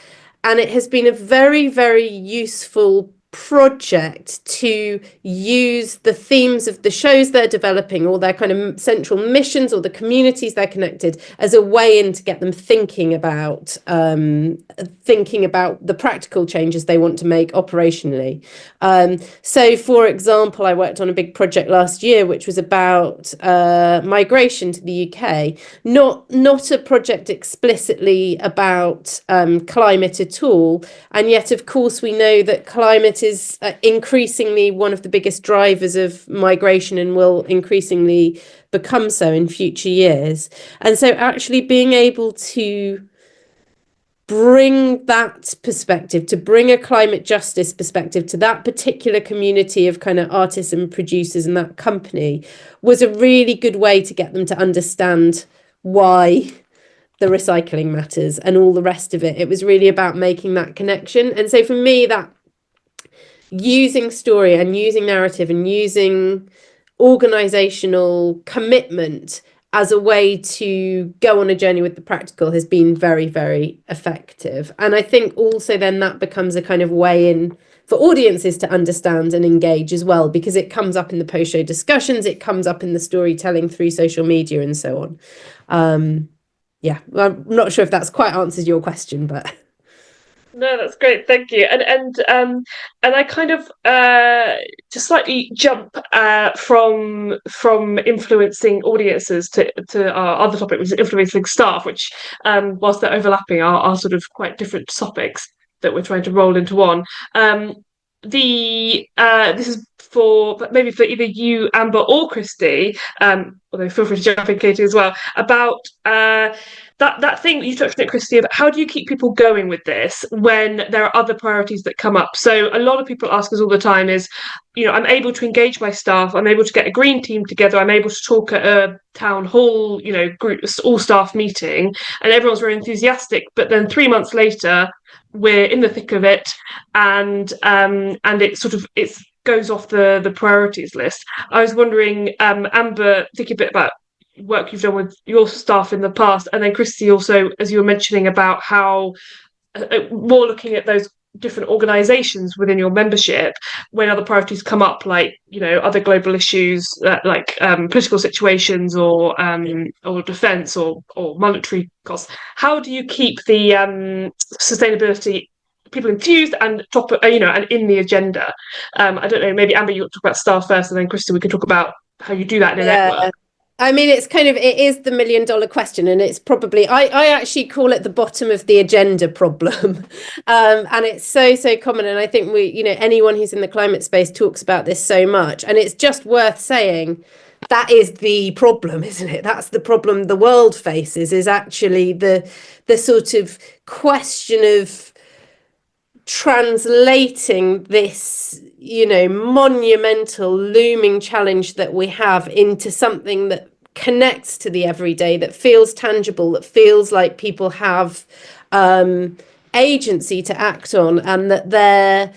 And it has been a very, very useful project to use the themes of the shows they're developing, or their kind of central missions, or the communities they're connected, as a way in to get them thinking about the practical changes they want to make operationally. So, for example, I worked on a big project last year, which was about migration to the UK. Not a project explicitly about climate at all, and yet, of course, we know that climate is increasingly one of the biggest drivers of migration and will increasingly become so in future years. And so actually being able to bring that perspective, to bring a climate justice perspective to that particular community of kind of artists and producers and that company, was a really good way to get them to understand why the recycling matters and all the rest of it. It was really about making that connection. And so for me, that using story and using narrative and using organizational commitment as a way to go on a journey with the practical has been very, very effective. And I think also then that becomes a kind of way in for audiences to understand and engage as well, because it comes up in the post-show discussions, it comes up in the storytelling through social media and so on. Yeah, I'm not sure if that's quite answers your question, but... No, that's great, thank you. And I kind of to slightly jump from influencing audiences to our other topic, which is influencing staff, which whilst they're overlapping are sort of quite different topics that we're trying to roll into one. This is for either you, Amber, or Christy, although feel free to jump in, Katy, as well, about that thing you touched on it, Christy, about how do you keep people going with this when there are other priorities that come up? So a lot of people ask us all the time is, I'm able to engage my staff, I'm able to get a green team together, I'm able to talk at a town hall, group, all staff meeting, and everyone's very enthusiastic, but then 3 months later, we're in the thick of it, and it goes off the priorities list. I was wondering, Amber, think a bit about work you've done with your staff in the past, and then Christy also, as you were mentioning about how more looking at those different organizations within your membership when other priorities come up, like other global issues, like political situations or defense or monetary costs. How do you keep the sustainability people enthused and and in the agenda? I don't know, maybe Amber, you want to talk about staff first, and then Christy, we can talk about how you do that in a network. I mean, it is the $1 million question, and it's probably, I actually call it the bottom of the agenda problem. And it's so common. And I think anyone who's in the climate space talks about this so much, and it's just worth saying that is the problem, isn't it? That's the problem the world faces, is actually the sort of question of translating this monumental looming challenge that we have into something that connects to the everyday, that feels tangible, that feels like people have agency to act on, and that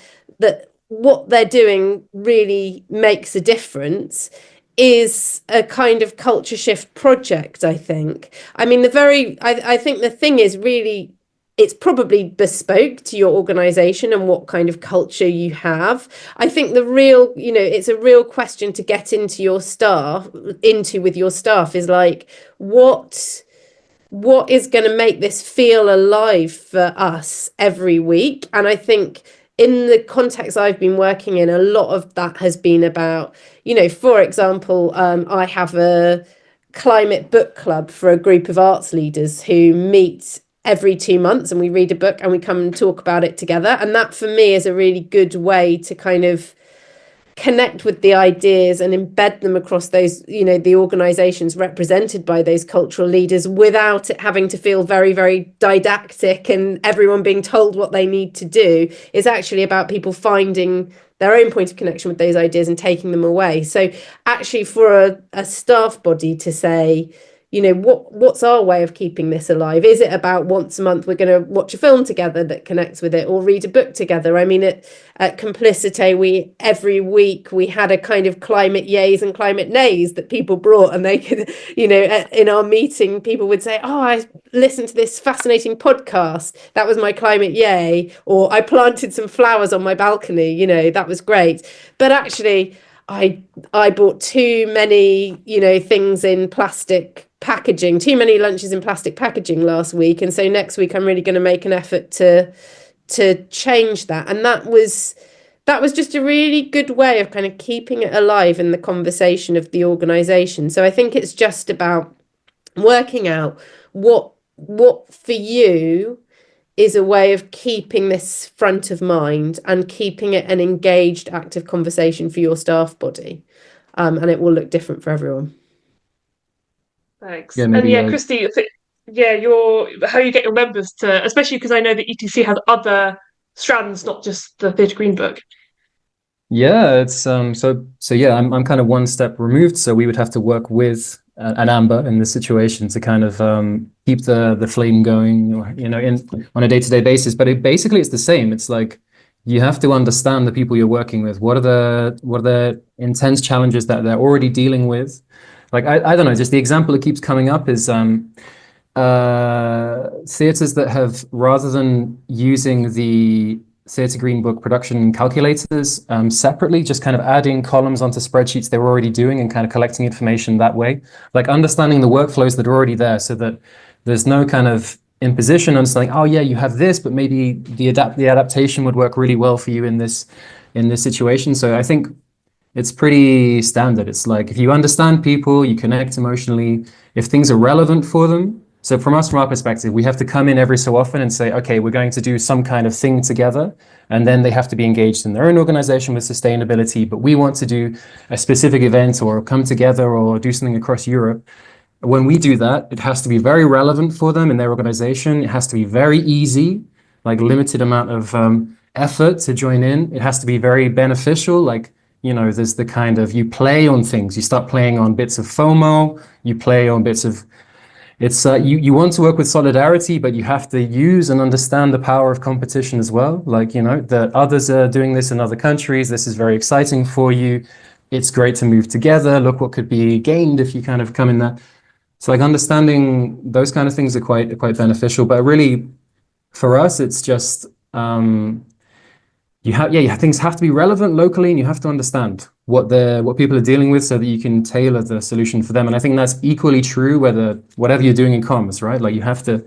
what they're doing really makes a difference, is a kind of culture shift project, I think. I mean, I think the thing is really, it's probably bespoke to your organization and what kind of culture you have. I think it's a real question to get into with your staff is like, what is going to make this feel alive for us every week? And I think in the context I've been working in, a lot of that has been about, for example, I have a climate book club for a group of arts leaders who meet every 2 months, and we read a book and we come and talk about it together. And that for me is a really good way to kind of connect with the ideas and embed them across those, the organizations represented by those cultural leaders, without it having to feel very, very didactic and everyone being told what they need to do. It's actually about people finding their own point of connection with those ideas and taking them away. So actually for a staff body to say, what's our way of keeping this alive? Is it about once a month we're going to watch a film together that connects with it, or read a book together? I mean, at Complicité, every week we had a kind of climate yays and climate nays that people brought, and they could, in our meeting, people would say, oh, I listened to this fascinating podcast, that was my climate yay, or I planted some flowers on my balcony, that was great. But actually, I bought too many, things in plastic packaging, too many lunches in plastic packaging last week, and so next week I'm really going to make an effort to change that. And that was just a really good way of kind of keeping it alive in the conversation of the organization. So I think it's just about working out what for you is a way of keeping this front of mind and keeping it an engaged, active conversation for your staff body. And it will look different for everyone. Thanks. Yeah, Christy, how you get your members to, especially because I know that ETC has other strands, not just the Theatre Green Book. Yeah, it's I'm kind of one step removed, so we would have to work with an Amber in this situation to kind of keep the flame going, on a day-to-day basis. But basically it's the same. It's like you have to understand the people you're working with. What are the intense challenges that they're already dealing with? like, I don't know, just the example that keeps coming up is theatres that have, rather than using the Theatre Green Book production calculators separately, just kind of adding columns onto spreadsheets they were already doing and kind of collecting information that way, like understanding the workflows that are already there so that there's no kind of imposition on saying, oh yeah, you have this, but maybe the adaptation would work really well for you in this situation. So I think it's pretty standard. It's like, if you understand people, you connect emotionally, if things are relevant for them. So from our perspective, we have to come in every so often and say, okay, we're going to do some kind of thing together. And then they have to be engaged in their own organization with sustainability. But we want to do a specific event or come together or do something across Europe. When we do that, it has to be very relevant for them in their organization. It has to be very easy, like limited amount of effort to join in. It has to be very beneficial, like, you know, there's the kind of, you play on things. You start playing on bits of FOMO, you play on bits of, it's you want to work with solidarity, but you have to use and understand the power of competition as well. Like, you know, that others are doing this in other countries. This is very exciting for you. It's great to move together. Look what could be gained if you kind of come in that. So like understanding those kind of things are quite beneficial. But really, for us, it's just things have to be relevant locally, and you have to understand what people are dealing with so that you can tailor the solution for them. And I think that's equally true whatever you're doing in commerce, right? Like, you have to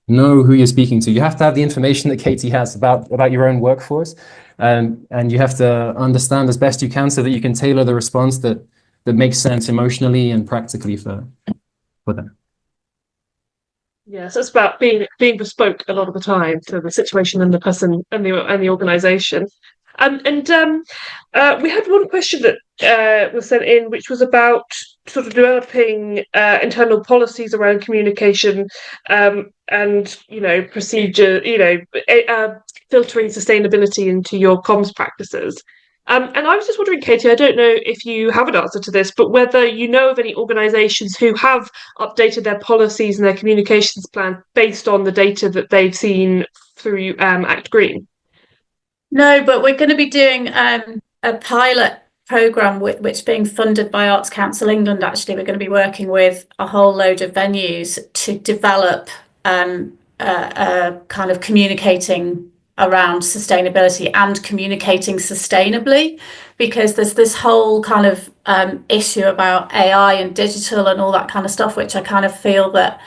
know who you're speaking to. You have to have the information that Katy has about your own workforce, and you have to understand as best you can so that you can tailor the response that makes sense emotionally and practically for them. Yeah, so it's about being bespoke a lot of the time to the situation and the person and the organisation. We had one question that was sent in, which was about sort of developing internal policies around communication and, you know, procedure, you know, filtering sustainability into your comms practices. And I was just wondering, Katy, I don't know if you have an answer to this, but whether you know of any organisations who have updated their policies and their communications plan based on the data that they've seen through Act Green. No, but we're going to be doing a pilot programme which is being funded by Arts Council England. Actually, we're going to be working with a whole load of venues to develop a kind of communicating around sustainability and communicating sustainably, because there's this whole kind of issue about AI and digital and all that kind of stuff, which I kind of feel that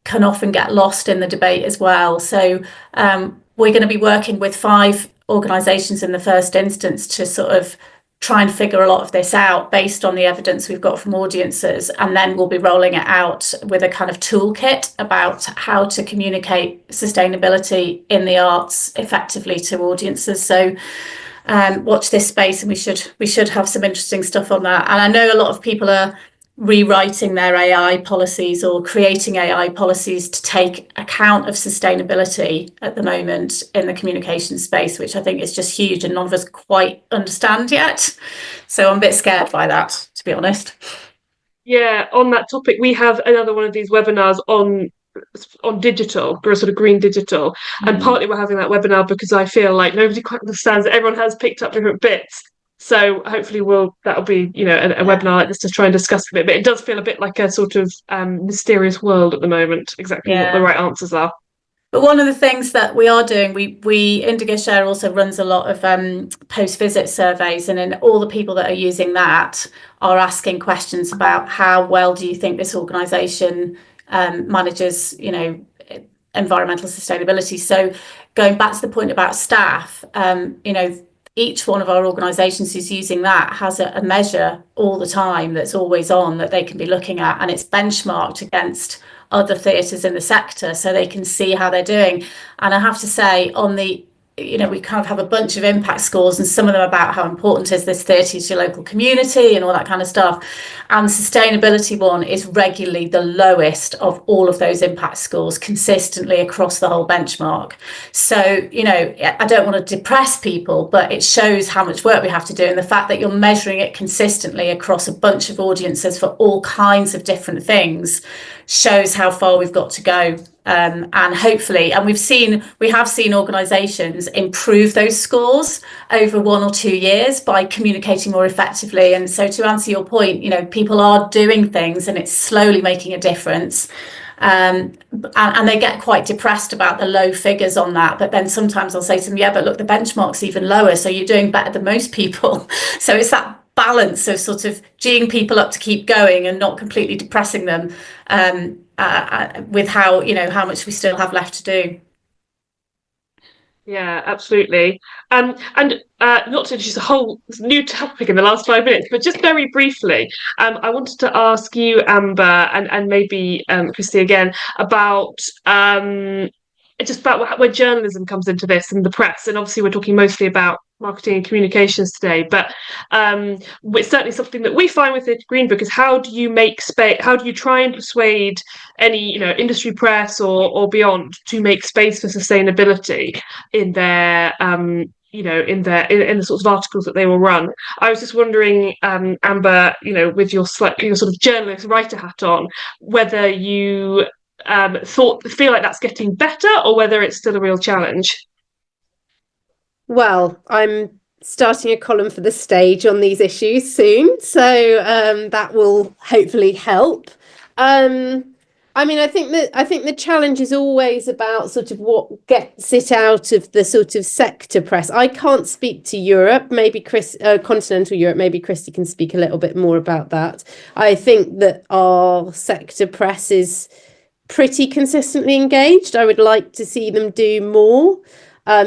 can often get lost in the debate as well. So we're going to be working with 5 organisations in the first instance to sort of try and figure a lot of this out based on the evidence we've got from audiences, and then we'll be rolling it out with a kind of toolkit about how to communicate sustainability in the arts effectively to audiences. So watch this space, and we should have some interesting stuff on that. And I know a lot of people are rewriting their AI policies or creating AI policies to take account of sustainability at the moment in the communication space, which I think is just huge and none of us quite understand yet. So I'm a bit scared by that, to be honest. Yeah, on that topic, we have another one of these webinars on digital, or sort of green digital. And partly we're having that webinar because I feel like nobody quite understands that everyone has picked up different bits. So hopefully that'll be, you know, a webinar like this to try and discuss a bit. But it does feel a bit like a sort of mysterious world at the moment, exactly what the right answers are. But one of the things that we are doing, we Indigo Share also runs a lot of post-visit surveys, and then all the people that are using that are asking questions about how well do you think this organisation manages, you know, environmental sustainability. So going back to the point about staff, you know, each one of our organisations who's using that has a measure all the time that's always on that they can be looking at, and it's benchmarked against other theatres in the sector so they can see how they're doing. And I have to say, on the, you know, we kind of have a bunch of impact scores, and some of them about how important is this theatre to your local community and all that kind of stuff. And the sustainability one is regularly the lowest of all of those impact scores consistently across the whole benchmark. So, you know, I don't want to depress people, but it shows how much work we have to do. And the fact that you're measuring it consistently across a bunch of audiences for all kinds of different things shows how far we've got to go and hopefully, and we have seen organisations improve those scores over 1 or 2 years by communicating more effectively. And so, to answer your point, people are doing things, and it's slowly making a difference. And they get quite depressed about the low figures on that. But then sometimes I'll say to them, yeah, but look, the benchmark's even lower, so you're doing better than most people. So it's that balance of sort of geeing people up to keep going and not completely depressing them, with how much we still have left to do. Yeah, absolutely. And not to introduce a whole new topic in the last 5 minutes, but just very briefly, I wanted to ask you, Amber, and maybe Christy again, about just about where journalism comes into this and the press. And obviously we're talking mostly about marketing and communications today, but it's certainly something that we find with the Green Book is how do you make space, how do you try and persuade any industry press or beyond to make space for sustainability in their in the sorts of articles that they will run. I was just wondering, Amber, with your sort of journalist writer hat on, whether you feel like that's getting better or whether it's still a real challenge. Well, I'm starting a column for The Stage on these issues soon, so that will hopefully help. I think the challenge is always about sort of what gets it out of the sort of sector press. I can't speak to Europe, maybe continental Europe, maybe Christy can speak a little bit more about that. I think that our sector press is pretty consistently engaged. I would like to see them do more.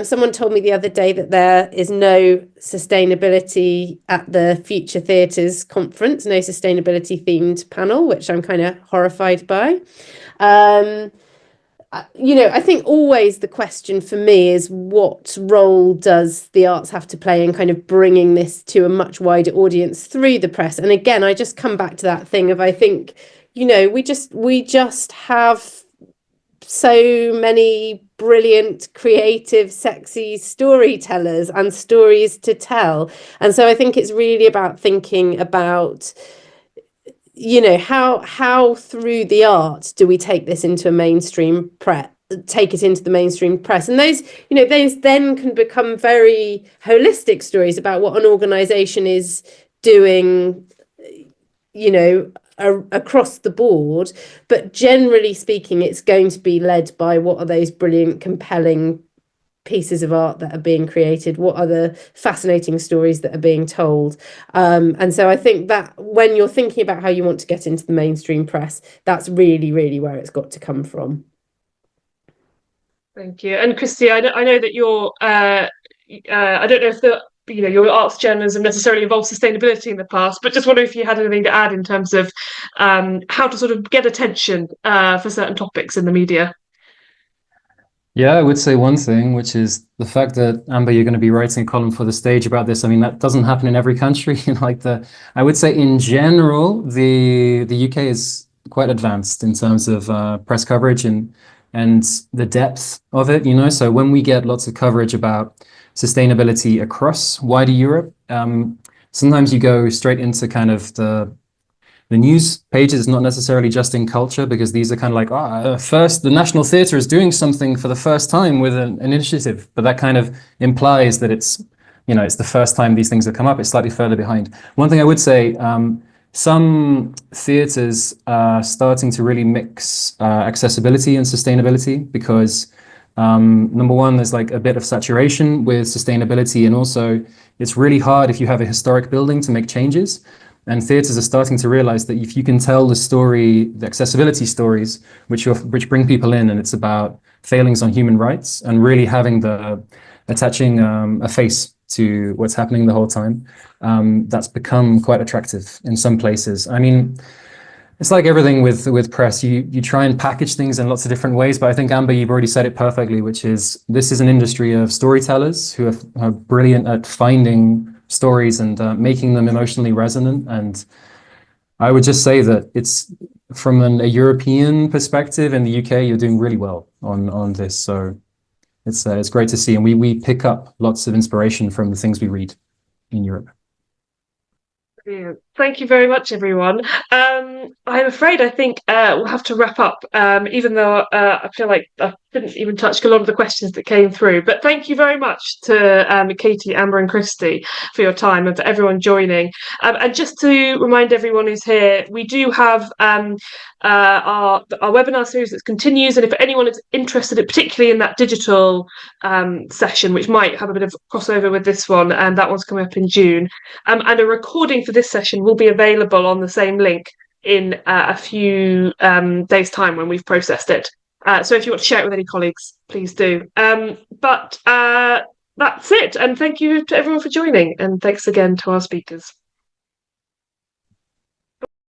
Someone told me the other day that there is no sustainability at the Future Theatres conference, no sustainability themed panel, which I'm kind of horrified by. I think always the question for me is what role does the arts have to play in kind of bringing this to a much wider audience through the press? And again, I just come back to that thing of, I think, we just have so many brilliant, creative, sexy storytellers and stories to tell. And so I think it's really about thinking about, how through the art do we take this into a mainstream take it into the mainstream press. And those then can become very holistic stories about what an organization is doing, across the board, but generally speaking, it's going to be led by what are those brilliant, compelling pieces of art that are being created, what are the fascinating stories that are being told. And so I think that when you're thinking about how you want to get into the mainstream press, that's really, really where it's got to come from. Thank you. And Christy, I know that you're I don't know if your arts journalism necessarily involves sustainability in the past, but just wondering if you had anything to add in terms of how to sort of get attention for certain topics in the media. Yeah, I would say one thing, which is the fact that, Amber, you're going to be writing a column for The Stage about this. I mean, that doesn't happen in every country. I would say in general, the UK is quite advanced in terms of press coverage and the depth of it, So when we get lots of coverage about sustainability across wider Europe, sometimes you go straight into kind of the news pages, not necessarily just in culture, because these are kind of like, first the National Theatre is doing something for the first time with an initiative, but that kind of implies that it's the first time these things have come up. It's slightly further behind. One thing I would say, some theatres are starting to really mix accessibility and sustainability because number one, there's like a bit of saturation with sustainability, and also it's really hard if you have a historic building to make changes. And theatres are starting to realize that if you can tell the story, the accessibility stories, which bring people in, and it's about failings on human rights and really attaching a face to what's happening the whole time, that's become quite attractive in some places. I mean, it's like everything with press, you try and package things in lots of different ways, but I think, Amber, you've already said it perfectly, which is this is an industry of storytellers who are brilliant at finding stories and making them emotionally resonant. And I would just say that it's from a European perspective in the UK, you're doing really well on this. So it's great to see, and we pick up lots of inspiration from the things we read in Europe. Brilliant. Thank you very much, everyone. I'm afraid I think we'll have to wrap up, even though I feel like I didn't even touch a lot of the questions that came through. But thank you very much to Katy, Amber and Christy for your time and for everyone joining. And just to remind everyone who's here, we do have our webinar series that continues. And if anyone is interested, particularly in that digital session, which might have a bit of crossover with this one, and that one's coming up in June, and a recording for this session will be available on the same link in a few days' time when we've processed it. So if you want to share it with any colleagues, please do. But that's it. And thank you to everyone for joining. And thanks again to our speakers.